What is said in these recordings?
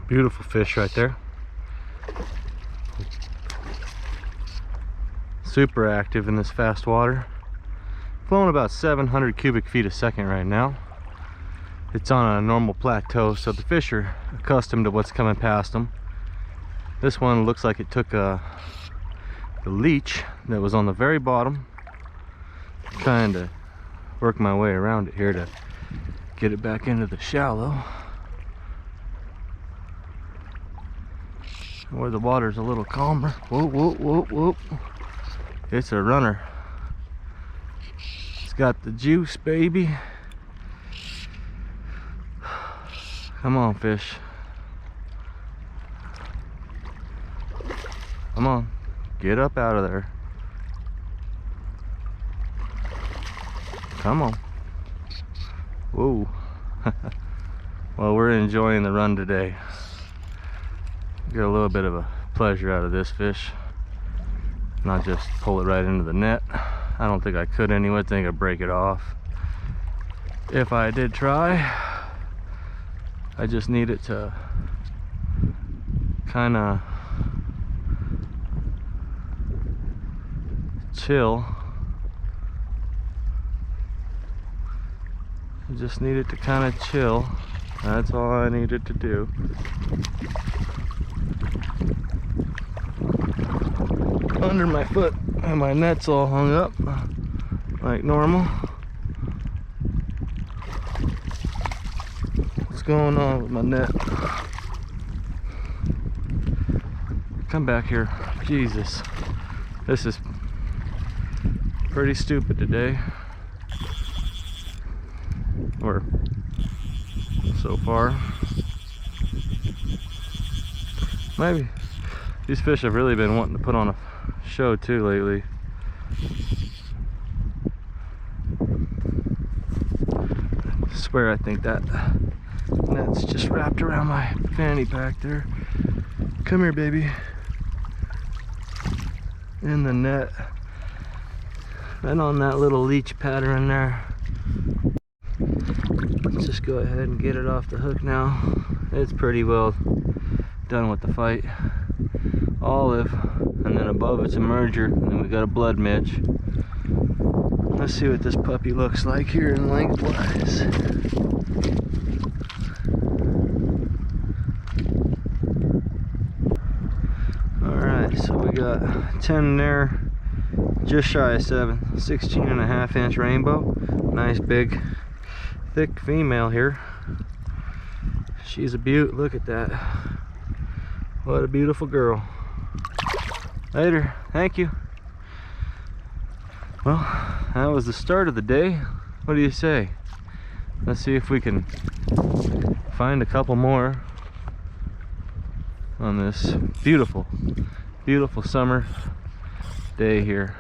Beautiful fish right there. Super active in this fast water. Flowing about 700 cubic feet a second right now. It's on a normal plateau, so the fish are accustomed to what's coming past them. This one looks like it took the leech that was on the very bottom. Trying to work my way around it here to get it back into the shallow, where the water's a little calmer. Whoa, whoa, whoa, whoa. It's a runner. It's got the juice, baby. Come on, fish. Come on. Get up out of there. Come on. Whoa. Well, we're enjoying the run today. Get a little bit of a pleasure out of this fish. Not just pull it right into the net. I don't think I could anyway. I think I'd break it off. If I did try, I just need it to kind of chill. I just need it to kind of chill. That's all I needed to do. Under my foot, and my net's all hung up like normal. What's going on with my net? Come back here. Jesus. This is pretty stupid today. Or so far. Maybe these fish have really been wanting to put on a show too lately. I swear I think that net's just wrapped around my fanny pack there. Come here, baby. In the net. Right on that little leech pattern there. Let's just go ahead and get it off the hook now. It's pretty well done with the fight. Olive, and then above it's a merger, and then we got a blood midge. Let's see what this puppy looks like here in lengthwise. Alright, so we got 10 there, just shy of 7, 16.5-inch rainbow. Nice big thick female here. She's a beaut. Look at that. What a beautiful girl. Later. Thank you. Well, that was the start of the day. What do you say? Let's see if we can find a couple more on this beautiful, beautiful summer day here.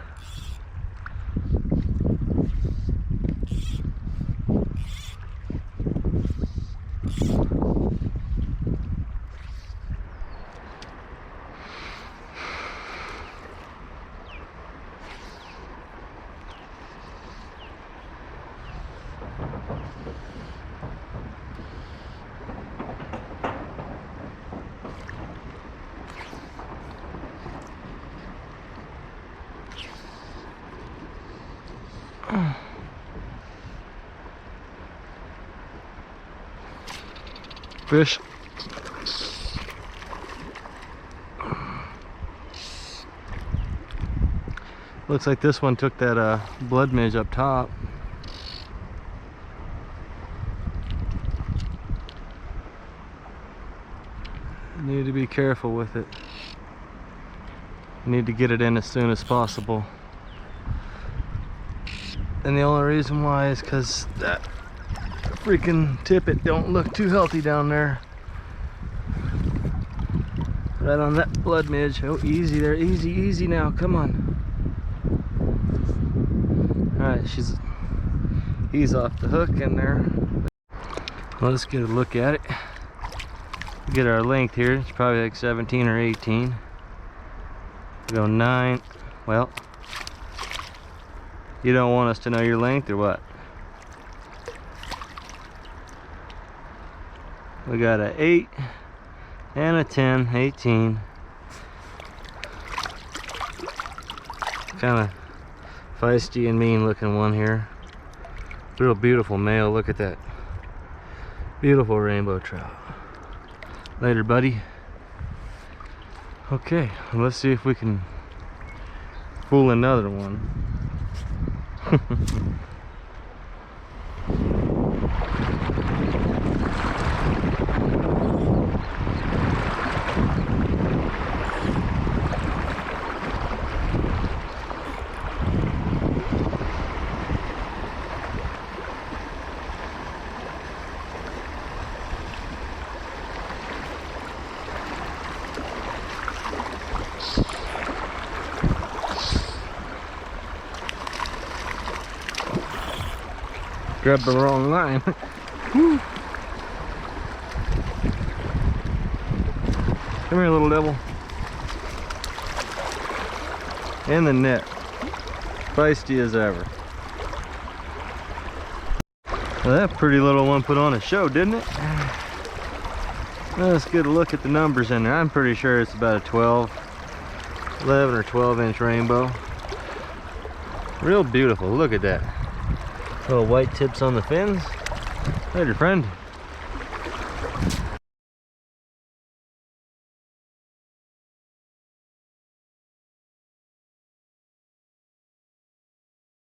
Fish. Looks like this one took that blood midge up top. Need to be careful with it. Need to get it in as soon as possible. And the only reason why is because that freaking tippet don't look too healthy down there. Right on that blood midge. Oh, easy there. Easy, easy now. Come on. Alright, he's off the hook in there. Well, let's get a look at it. Get our length here. It's probably like 17 or 18. Go 9. Well, you don't want us to know your length or what? We got a 8, And a 10, 18. Kind of feisty and mean looking one here. Real beautiful male. Look at that. Beautiful rainbow trout. Later, buddy. Okay, let's see if we can fool another one. Grabbed the wrong line. Come here, little devil. In the net. Feisty as ever. Well, that pretty little one put on a show, didn't it? Let's get a look at the numbers in there. I'm pretty sure it's about a 11 or 12 inch rainbow. Real beautiful. Look at that. Little white tips on the fins. Later, friend.